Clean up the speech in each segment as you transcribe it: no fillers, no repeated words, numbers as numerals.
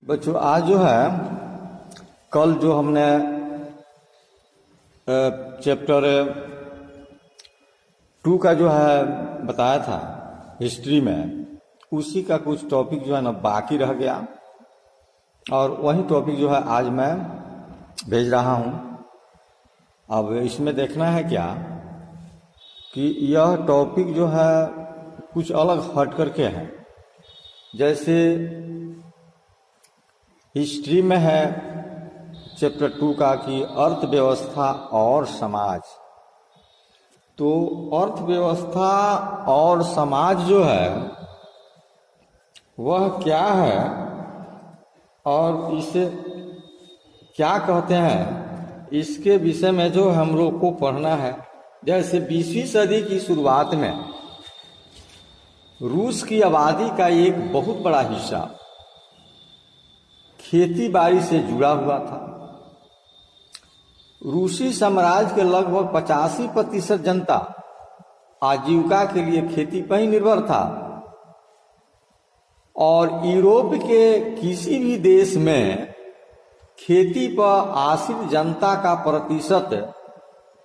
बच्चों आज जो है कल जो हमने चैप्टर 2 का जो है बताया था हिस्ट्री में, उसी का कुछ टॉपिक जो है ना बाकी रह गया और वही टॉपिक जो है आज मैं भेज रहा हूँ। अब इसमें देखना है क्या कि यह टॉपिक जो है कुछ अलग हट करके है। जैसे हिस्ट्री में है चैप्टर 2 का कि अर्थव्यवस्था और समाज, तो अर्थव्यवस्था और समाज जो है वह क्या है और इसे क्या कहते हैं, इसके विषय में जो हम लोग को पढ़ना है। जैसे 20वीं सदी की शुरुआत में रूस की आबादी का एक बहुत बड़ा हिस्सा खेती बाड़ी से जुड़ा हुआ था। रूसी साम्राज्य के लगभग 85% जनता आजीविका के लिए खेती पर ही निर्भर था और यूरोप के किसी भी देश में खेती पर आश्रित जनता का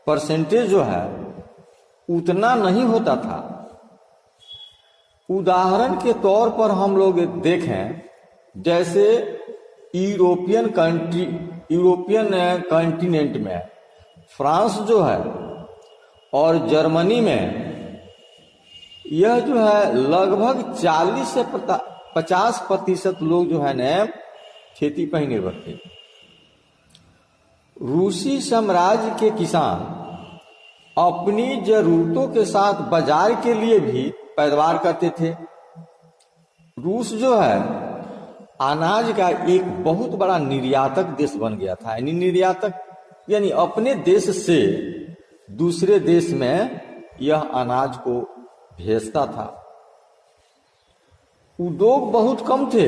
परसेंटेज जो है उतना नहीं होता था। उदाहरण के तौर पर हम लोग देखें, जैसे यूरोपियन कॉन्टिनेंट में फ्रांस जो है और जर्मनी में यह जो है लगभग 40 से 50% लोग जो है न खेती पर ही निर्भर थे। रूसी साम्राज्य के किसान अपनी जरूरतों के साथ बाजार के लिए भी पैदावार करते थे। रूस जो है अनाज का एक बहुत बड़ा निर्यातक देश बन गया था। यानी निर्यातक यानी अपने देश से दूसरे देश में यह अनाज को भेजता था। उद्योग बहुत कम थे।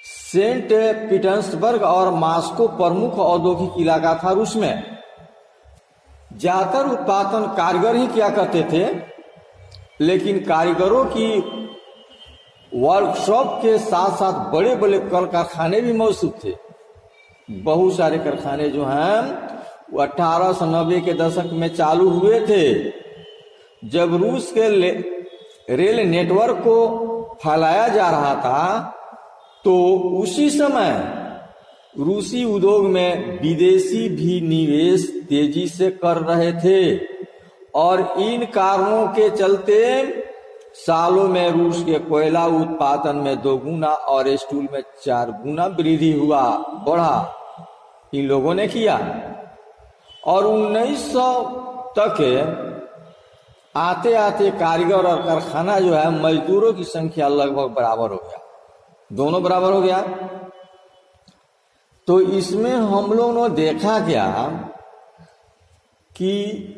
सेंट पीटर्सबर्ग और मॉस्को प्रमुख औद्योगिक इलाका था रूस में। ज्यादातर उत्पादन कारीगर ही किया करते थे, लेकिन कारीगरों की वर्कशॉप के साथ साथ बड़े बड़े कल कारखाने भी मौजूद थे। बहुत सारे कारखाने जो हैं वो 1890 के दशक में चालू हुए थे, जब रूस के रेल नेटवर्क को फैलाया जा रहा था। तो उसी समय रूसी उद्योग में विदेशी भी निवेश तेजी से कर रहे थे और इन कारणों के चलते सालों में रूस के कोयला उत्पादन में 2 गुना और स्टील में 4 गुना वृद्धि बढ़ा इन लोगों ने किया। और 1900 तक आते आते कारीगर और कारखाना जो है मजदूरों की संख्या लगभग बराबर हो गया, दोनों बराबर हो गया। तो इसमें हम लोगों ने देखा क्या कि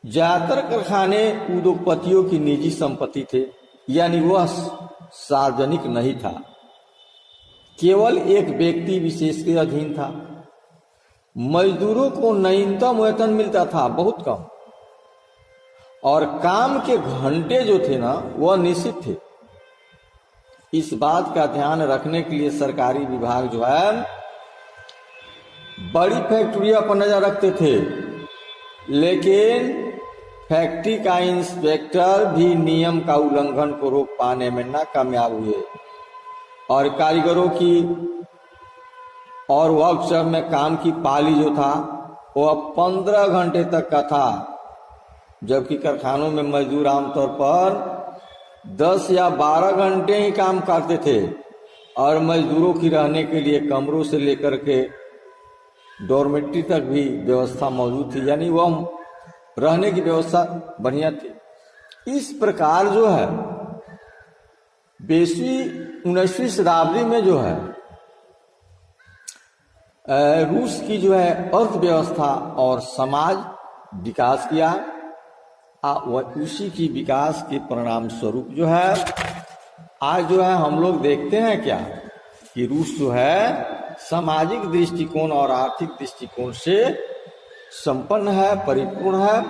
ज्यादातर कारखाने उद्योगपतियों की निजी संपत्ति थे, यानी वह सार्वजनिक नहीं था, केवल एक व्यक्ति विशेष के अधीन था। मजदूरों को न्यूनतम वेतन मिलता था, बहुत कम, और काम के घंटे जो थे ना वह निश्चित थे। इस बात का ध्यान रखने के लिए सरकारी विभाग जो है बड़ी फैक्ट्रियों पर नजर रखते थे, लेकिन फैक्ट्री का इंस्पेक्टर भी नियम का उल्लंघन को रोक पाने में नाकामयाब हुए और कारीगरों की और वर्कशॉप में काम की पाली जो था वह 15 घंटे तक का था, जबकि कारखानों में मजदूर आमतौर पर 10 या 12 घंटे ही काम करते थे और मजदूरों की रहने के लिए कमरों से लेकर के डॉर्मेट्री तक भी व्यवस्था मौजूद थी, यानी वह रहने की व्यवस्था बढ़िया थी। इस प्रकार जो है 19वीं शताब्दी में जो है रूस की जो है अर्थव्यवस्था और समाज विकास किया। उसी की विकास के परिणाम स्वरूप जो है आज जो है हम लोग देखते हैं क्या कि रूस जो है सामाजिक दृष्टिकोण और आर्थिक दृष्टिकोण से संपन्न है, परिपूर्ण है।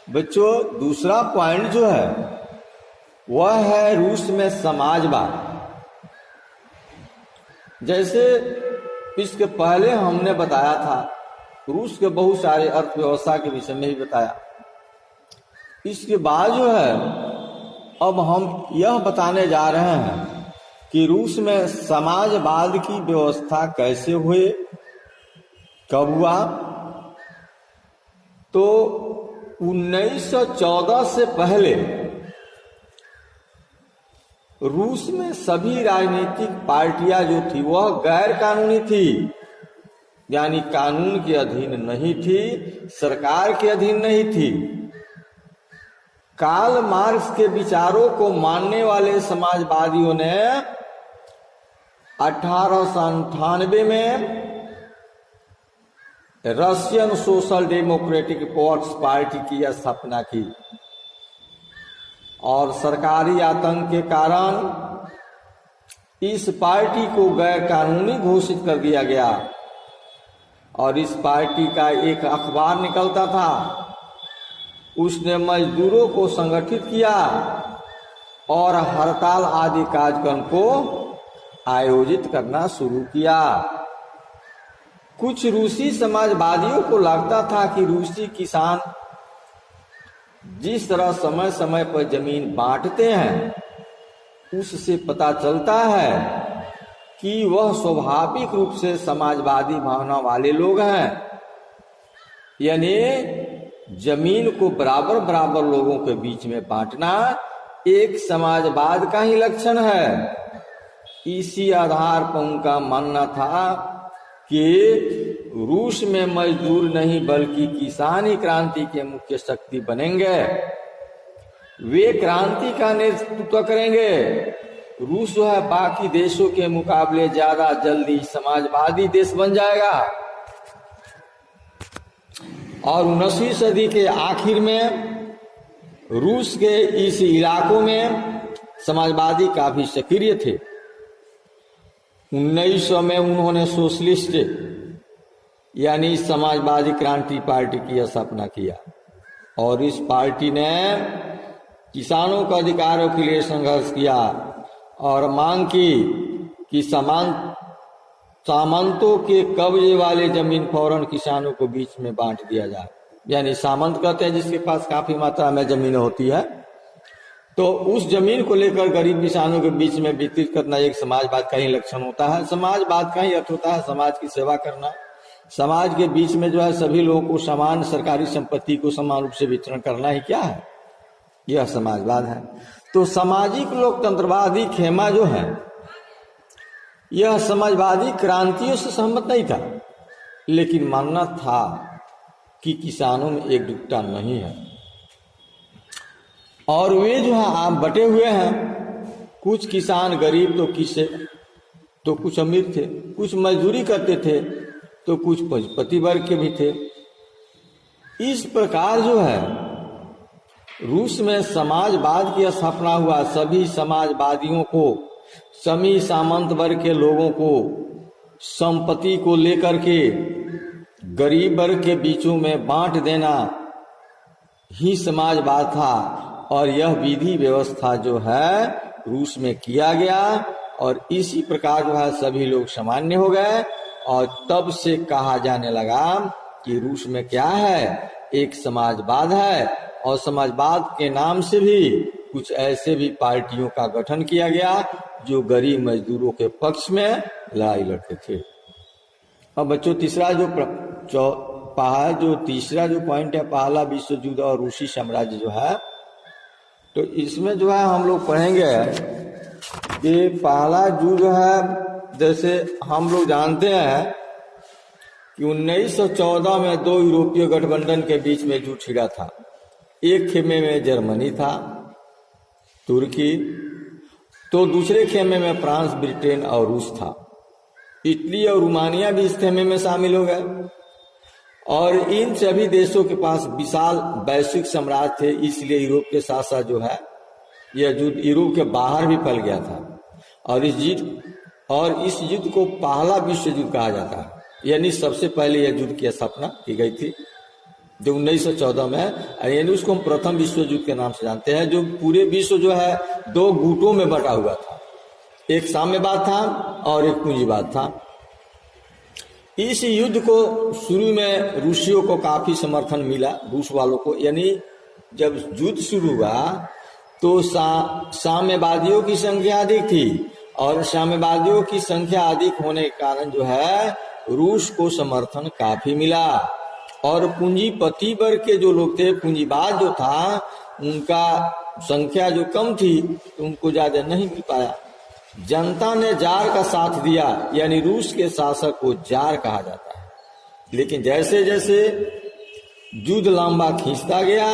बच्चों दूसरा पॉइंट जो है वह है रूस में समाजवाद। जैसे इसके पहले हमने बताया था, रूस के बहुत सारे अर्थव्यवस्था के विषय में ही बताया। इसके बाद जो है अब हम यह बताने जा रहे हैं कि रूस में समाजवाद की व्यवस्था कैसे हुए, कब हुआ। तो 1914 से पहले रूस में सभी राजनीतिक पार्टियां जो थी वह गैर कानूनी थी, यानी कानून के अधीन नहीं थी, सरकार के अधीन नहीं थी। कार्ल मार्क्स के विचारों को मानने वाले समाजवादियों ने 1898 में Russian social democratic works party की स्थापना की और सरकारी आतंक के कारण इस पार्टी को गैर कानूनी घोषित कर दिया गया और इस पार्टी का एक अखबार निकलता था। उसने मजदूरों को संगठित किया और हड़ताल आदि कार्यक्रम को आयोजित करना शुरू किया। कुछ रूसी समाजवादियों को लगता था कि रूसी किसान जिस तरह समय समय पर जमीन बांटते हैं उससे पता चलता है कि वह स्वाभाविक रूप से समाजवादी भावना वाले लोग हैं, यानी जमीन को बराबर बराबर लोगों के बीच में बांटना एक समाजवाद का ही लक्षण है। इसी आधार पर उनका मानना था कि रूस में मजदूर नहीं बल्कि किसान ही क्रांति के मुख्य शक्ति बनेंगे, वे क्रांति का नेतृत्व करेंगे। रूस जो है बाकी देशों के मुकाबले ज्यादा जल्दी समाजवादी देश बन जाएगा और 19वीं सदी के आखिर में रूस के इस इलाकों में समाजवादी काफी सक्रिय थे। 1900 में उन्होंने सोशलिस्ट यानी समाजवादी क्रांति पार्टी की स्थापना किया और इस पार्टी ने किसानों के अधिकारों के लिए संघर्ष किया और मांग की कि सामंतों के कब्जे वाले जमीन फौरन किसानों को बीच में बांट दिया जाए। यानी सामंत कहते हैं जिसके पास काफी मात्रा में जमीन होती है, तो उस जमीन को लेकर गरीब किसानों के बीच में वितरित करना एक समाजवाद का ही लक्षण होता है। समाजवाद का ही अर्थ होता है समाज की सेवा करना, समाज के बीच में जो है सभी लोगों को समान सरकारी संपत्ति को समान रूप से वितरण करना ही क्या है, यह समाजवाद है। तो सामाजिक लोकतंत्रवादी खेमा जो है यह समाजवादी क्रांतियों से सहमत नहीं था, लेकिन मानना था कि किसानों में एकजुटता नहीं है और वे जो है आप बटे हुए हैं। कुछ किसान गरीब तो कुछ अमीर थे, कुछ मजदूरी करते थे तो कुछ पंजीपति वर्ग के भी थे। इस प्रकार जो है रूस में समाजवाद की स्थापना हुआ। सभी समाजवादियों को, सभी सामंत वर्ग के लोगों को संपत्ति को लेकर के गरीब वर्ग के बीचों में बांट देना ही समाजवाद था और यह विधि व्यवस्था जो है रूस में किया गया और इसी प्रकार जो है सभी लोग सामान्य हो गए और तब से कहा जाने लगा कि रूस में क्या है, एक समाजवाद है और समाजवाद के नाम से भी कुछ ऐसे भी पार्टियों का गठन किया गया जो गरीब मजदूरों के पक्ष में लड़ाई लड़ते थे। अब बच्चों तीसरा जो पॉइंट है पहला विश्व युद्ध और रूसी साम्राज्य जो है, तो इसमें जो है हम लोग पढ़ेंगे कि पहला युद्ध जो है, जैसे हम लोग जानते हैं कि 1914 में दो यूरोपीय गठबंधन के बीच में युद्ध छिड़ा था। एक खेमे में जर्मनी था, तुर्की, तो दूसरे खेमे में फ्रांस, ब्रिटेन और रूस था। इटली और रोमानिया भी इस खेमे में शामिल हो गए और इन सभी देशों के पास विशाल वैश्विक साम्राज्य थे, इसलिए यूरोप के साथ साथ जो है यह युद्ध यूरोप के बाहर भी फैल गया था और इस युद्ध को पहला विश्व युद्ध कहा जाता है। यानी सबसे पहले यह युद्ध की स्थापना की गई थी जो 1914 में, यानी उसको हम प्रथम विश्व युद्ध के नाम से जानते हैं, जो पूरे विश्व जो है दो गुटों में बटा हुआ था। एक साम्यवाद था और एक पूंजीवाद था। इस युद्ध को शुरू में रूसियों को काफी समर्थन मिला, रूस वालों को, यानी जब युद्ध शुरू हुआ तो साम्यवादियों की संख्या अधिक थी और साम्यवादियों की संख्या अधिक होने के कारण जो है रूस को समर्थन काफी मिला। और पूंजीपति वर्ग के जो लोग थे, पूंजीवाद जो था, उनका संख्या जो कम थी तो उनको ज्यादा नहीं मिल पाया। जनता ने जार का साथ दिया, यानी रूस के शासक को जार कहा जाता है। लेकिन जैसे जैसे युद्ध लंबा खींचता गया,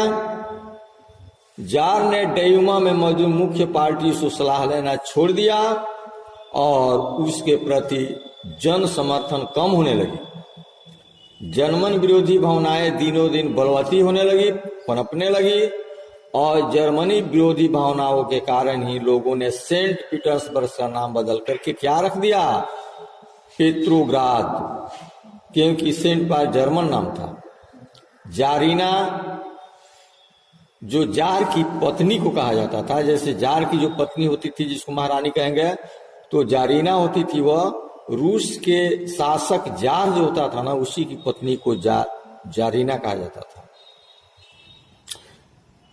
जार ने डयूमा में मौजूद मुख्य पार्टी से सलाह लेना छोड़ दिया और उसके प्रति जन समर्थन कम होने लगी। जर्मन विरोधी भावनाएं दिनों दिन बलवती होने लगी, पनपने लगी और जर्मनी विरोधी भावनाओं के कारण ही लोगों ने सेंट पीटर्सबर्ग का नाम बदल करके क्या रख दिया, पेट्रोग्राद, क्योंकि सेंट पाल जर्मन नाम था। जारीना जो जार की पत्नी को कहा जाता था, जैसे जार की जो पत्नी होती थी जिसको महारानी कहेंगे, तो जारीना होती थी, वह रूस के शासक जार जो होता था ना, उसी की पत्नी को जारीना कहा जाता था।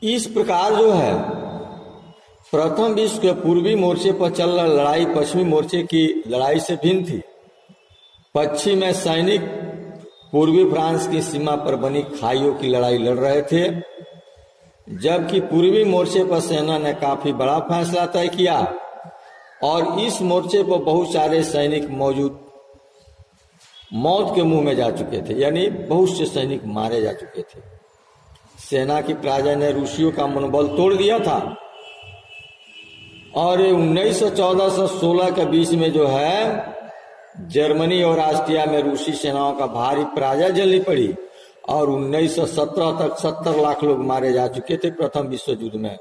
इस प्रकार जो है प्रथम विश्व के पूर्वी मोर्चे पर चल रही लड़ाई पश्चिमी मोर्चे की लड़ाई से भिन्न थी। पश्चिम में सैनिक पूर्वी फ्रांस की सीमा पर बनी खाइयों की लड़ाई लड़ रहे थे, जबकि पूर्वी मोर्चे पर सेना ने काफी बड़ा फैसला तय किया और इस मोर्चे पर बहुत सारे सैनिक मौत के मुंह में जा चुके थे, यानी बहुत से सैनिक मारे जा चुके थे। सेना की पराजय ने रूसियों का मनोबल तोड़ दिया था और 1914 से 16 के बीच में जो है जर्मनी और ऑस्ट्रिया में रूसी सेनाओं का भारी पराजय झेलनी पड़ी और 1917 तक 70 लाख लोग मारे जा चुके थे प्रथम विश्व युद्ध में।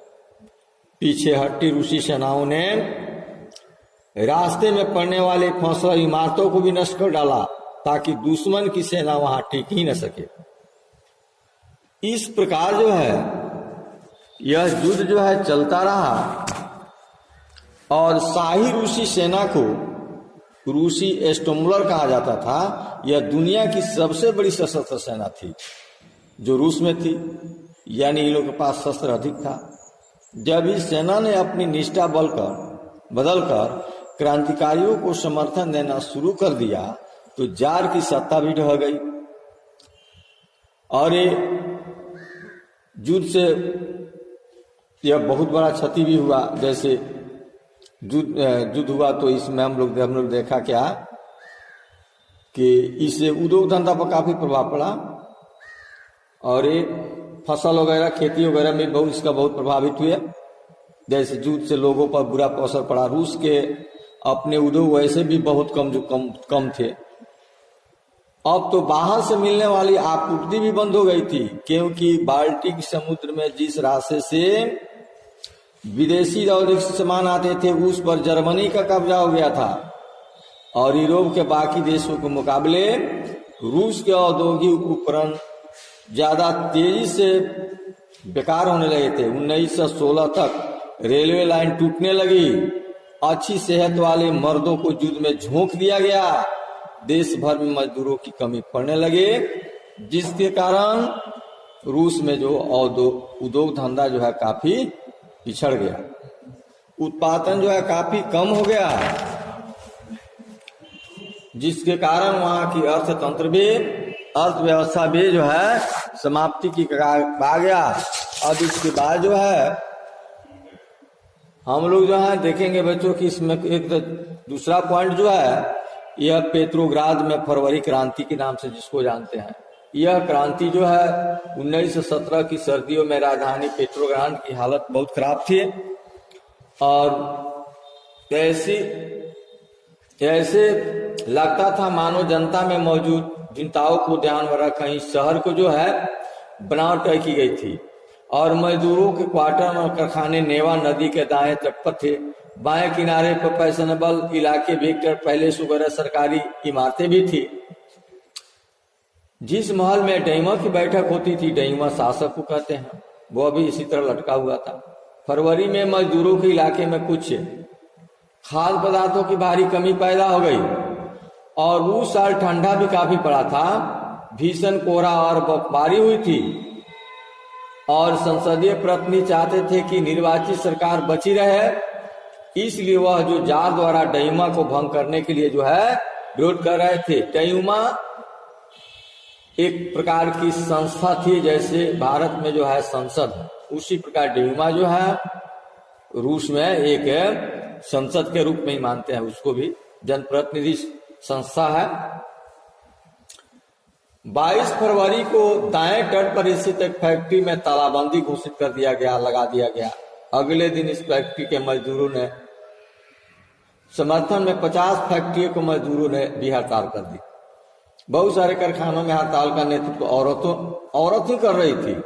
पीछे हटी रूसी सेनाओं ने रास्ते में पड़ने वाली फौसला इमारतों को भी नष्ट कर डाला ताकि दुश्मन की सेना वहां टिक ही न सके। इस प्रकार जो है यह युद्ध जो है चलता रहा और शाही रूसी सेना को रूसी एस्टोमलर कहा जाता था। यह दुनिया की सबसे बड़ी सशस्त्र सेना थी जो रूस में थी, यानी इन लोगों के पास शस्त्र अधिक था। जब इस सेना ने अपनी निष्ठा बदलकर क्रांतिकारियों को समर्थन देना शुरू कर दिया तो जार की सत्ता भी ढह गई और ये युद्ध से यह बहुत बड़ा क्षति भी हुआ। जैसे युद्ध हुआ तो इसमें हम लोग देखा क्या कि इससे उद्योग धंधा पर काफी प्रभाव पड़ा और ये फसल वगैरह खेती वगैरह में बहुत इसका बहुत प्रभावित हुए। जैसे युद्ध से लोगों पर बुरा असर पड़ा। रूस के अपने उद्योग वैसे भी बहुत कम थे। अब तो बाहर से मिलने वाली आपूर्ति भी बंद हो गई थी, क्योंकि बाल्टिक समुद्र में जिस रास्ते से विदेशी औद्योगिक सामान आते थे उस पर जर्मनी का कब्जा हो गया था और यूरोप के बाकी देशों के मुकाबले रूस के औद्योगिक उपकरण ज्यादा तेजी से बेकार होने लगे थे। 1916 तक रेलवे लाइन टूटने लगी। अच्छी सेहत वाले मर्दों को युद्ध में झोंक दिया गया। देश भर में मजदूरों की कमी पड़ने लगे, जिसके कारण रूस में जो उद्योग धंधा जो है काफी पिछड़ गया। उत्पादन जो है काफी कम हो गया, जिसके कारण वहां की अर्थव्यवस्था भी जो है समाप्ति की कगार आ गया। अब इसके बाद जो है हम लोग जो है देखेंगे बच्चों की इसमें एक दूसरा पॉइंट जो है यह पेट्रोग्राद में फरवरी क्रांति के नाम से जिसको जानते हैं। यह क्रांति जो है 1917 की सर्दियों में राजधानी पेट्रोग्राद की हालत बहुत खराब थी और ऐसे लगता था मानो जनता में मौजूद चिंताओं को ध्यान में रखकर इस शहर को जो है बनावट तय की गई थी और मजदूरों के क्वार्टर और कारखाने नेवा नदी के दाएं तट पर थे। बाएं किनारे पर फैशनेबल इलाके विक्टर पैलेस वगैरह सरकारी इमारतें भी थी। जिस महल में डयूमा की बैठक होती थी, डयूमा शासक को कहते हैं, वो भी इसी तरह लटका हुआ था। फरवरी में मजदूरों के इलाके में कुछ खाद्य पदार्थों की भारी कमी पैदा हो गई और उस साल ठंडा भी काफी पड़ा था, भीषण कोहरा और बर्फबारी हुई थी और संसदीय प्रतिनिधि चाहते थे कि निर्वाचित सरकार बची रहे, इसलिए वह जो जार द्वारा डयूमा को भंग करने के लिए जो है विरोध कर रहे थे। डयूमा एक प्रकार की संस्था थी, जैसे भारत में जो है संसद है, उसी प्रकार डयूमा जो है रूस में एक संसद के रूप में ही मानते हैं उसको भी, जनप्रतिनिधि संस्था है। 22 फरवरी को दाएं तट पर स्थित एक फैक्ट्री में तालाबंदी घोषित कर दिया गया, लगा दिया गया। अगले दिन इस फैक्ट्री के मजदूरों ने समर्थन में 50 फैक्ट्रियों को मजदूरों ने भी हड़ताल कर दी। बहुत सारे कारखानों में हड़ताल का नेतृत्व औरत ही कर रही थी,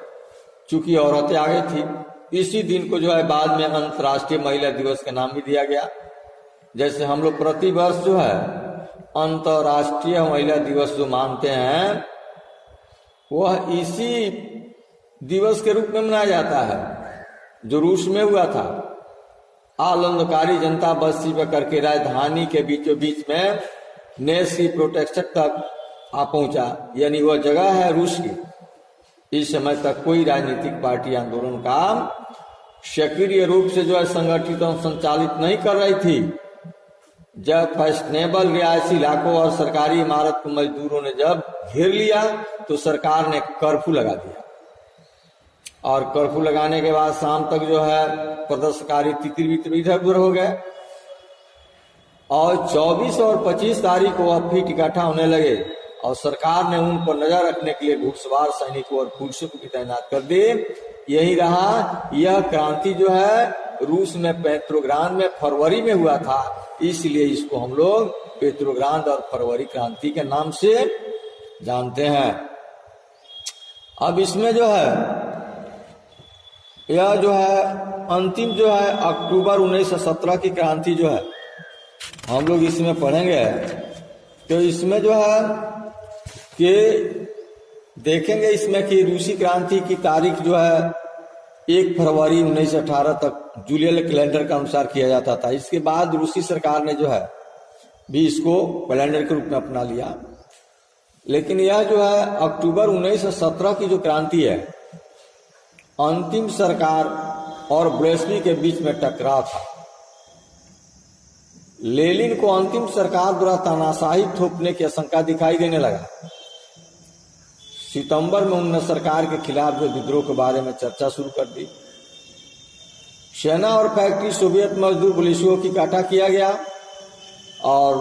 चूंकि औरतें आगे थी। इसी दिन को जो है बाद में अंतर्राष्ट्रीय महिला दिवस का नाम भी दिया गया। जैसे हम लोग प्रतिवर्ष जो है अंतर्राष्ट्रीय महिला दिवस जो मानते हैं, वह इसी दिवस के रूप में मनाया जाता है जो रूस में हुआ था। आंदोलनकारी जनता बस्ती पर करके राजधानी के बीचों बीच में नेस्की प्रोटेक्शन तक आ पहुंचा, यानी वह जगह है रूस की। इस समय तक कोई राजनीतिक पार्टी आंदोलन का सक्रिय रूप से जो है संगठित और संचालित नहीं कर रही थी। जब फैशनेबल रिहायशी इलाकों और सरकारी इमारत को मजदूरों ने जब घेर लिया तो सरकार ने कर्फ्यू लगा दिया और कर्फ्यू लगाने के बाद शाम तक जो है प्रदर्शनकारी तितर बितर इधर उधर हो गए और 24 और 25 तारीख को वह फिर इकट्ठा होने लगे और सरकार ने उन पर नजर रखने के लिए घुड़सवार सैनिकों और पुलिसों को भी तैनात कर दी। यही रहा। यह क्रांति जो है रूस में पेट्रोग्राद में फरवरी में हुआ था, इसलिए इसको हम लोग पेट्रोग्राद और फरवरी क्रांति के नाम से जानते हैं। अब इसमें जो है यह जो है अंतिम जो है अक्टूबर 1917 की क्रांति जो है हम लोग इसमें पढ़ेंगे, तो इसमें जो है कि देखेंगे इसमें कि रूसी क्रांति की तारीख जो है 1 फरवरी 1918 तक जूलियन कैलेंडर के अनुसार किया जाता था। इसके बाद रूसी सरकार ने जो है भी इसको कैलेंडर के रूप में अपना लिया, लेकिन यह जो है अक्टूबर 1917 की जो क्रांति है अंतिम सरकार और ब्रेस्वी के बीच में टकराव था। लेनिन को अंतिम सरकार द्वारा तानाशाही थोपने की आशंका दिखाई देने लगा। सितंबर में उन्होंने सरकार के खिलाफ जो विद्रोह के बारे में चर्चा शुरू कर दी। सेना और फैक्ट्री सोवियत मजदूर पुलिसों की इकट्ठा किया गया और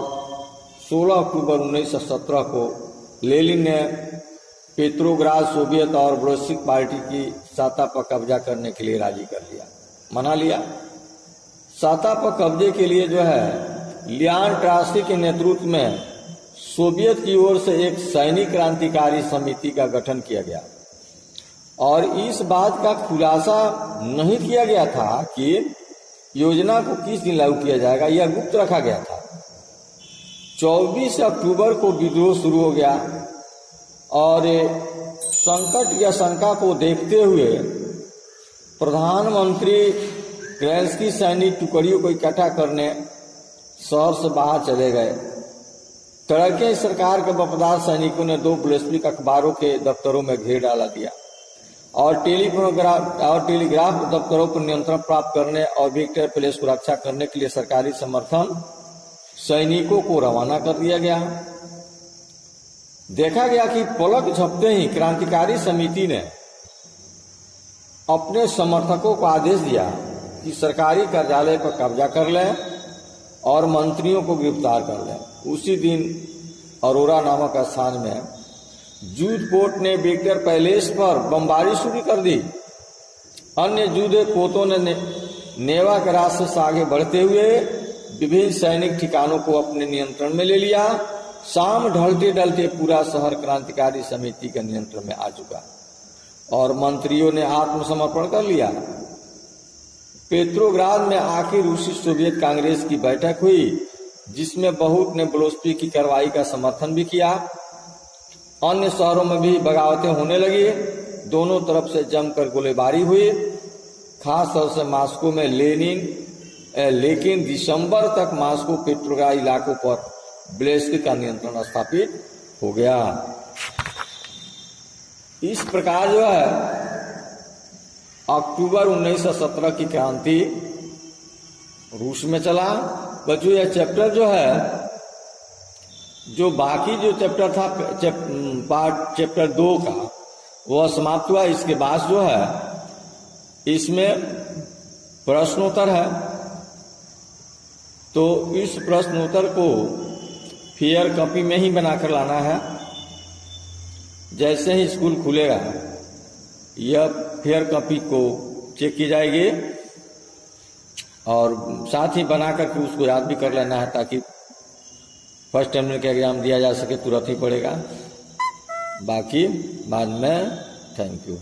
16 अक्टूबर 1917 को लेनिन ने पेट्रोग्राद सोवियत और बोल्शेविक पार्टी की सत्ता पर कब्जा करने के लिए राजी कर लिया, मना लिया। सत्ता पर कब्जे के लिए जो है लियान ट्रॉट्स्की के नेतृत्व में सोवियत की ओर से एक सैनिक क्रांतिकारी समिति का गठन किया गया और इस बात का खुलासा नहीं किया गया था कि योजना को किस दिन लागू किया जाएगा, यह गुप्त रखा गया था। 24 अक्टूबर को विद्रोह शुरू हो गया और संकट या शंका को देखते हुए प्रधानमंत्री केरेंस्की सैनिक टुकड़ियों को इकट्ठा करने शहर से बाहर चले गए। तड़के सरकार के वफादार सैनिकों ने 2 बोल्शेविक अखबारों के दफ्तरों में घेर डाला दिया और टेलीग्राफ दफ्तरों पर नियंत्रण प्राप्त करने और विक्टर प्लेस को रक्षा करने के लिए सरकारी समर्थन सैनिकों को रवाना कर दिया गया। देखा गया कि पलक झपते ही क्रांतिकारी समिति ने अपने समर्थकों को आदेश दिया कि सरकारी कार्यालय पर कब्जा कर लें और मंत्रियों को गिरफ्तार कर लें। उसी दिन अरोरा नामक स्थान में जूद पोत ने विक्टर पैलेस पर बमबारी शुरू कर दी। अन्य जूद पोतों ने नेवा के रास्ते से आगे बढ़ते हुए विभिन्न सैनिक ठिकानों को अपने नियंत्रण में ले लिया। शाम ढलते ढलते पूरा शहर क्रांतिकारी समिति के नियंत्रण में आ चुका और मंत्रियों ने आत्मसमर्पण कर लिया। पेट्रोग्राद में आखिर रूसी सोवियत कांग्रेस की बैठक हुई जिसमें बहुत ने बोल्शेविक की कार्रवाई का समर्थन भी किया। अन्य शहरों में भी बगावतें होने लगी। दोनों तरफ से जमकर गोलीबारी हुई। खास तौर से मॉस्को में लेनिन लेकिन दिसंबर तक मॉस्को पेट्रोग्राड इलाकों पर ब्लेस्की का नियंत्रण स्थापित हो गया। इस प्रकार जो है अक्टूबर 1917 की क्रांति रूस में चला। बच्चों यह चैप्टर जो है, जो बाकी जो चैप्टर था पार्ट चैप्टर 2 का, वह समाप्त हुआ। इसके बाद जो है इसमें प्रश्नोत्तर है, तो इस प्रश्नोत्तर को फेयर कॉपी में ही बनाकर लाना है। जैसे ही स्कूल खुलेगा यह फेयर कॉपी को चेक की जाएगी और साथ ही बना करके उसको याद भी कर लेना है, ताकि फर्स्ट टर्मिनल का एग्जाम दिया जा सके, तुरंत ही पड़ेगा। बाकी बाद में थैंक यू।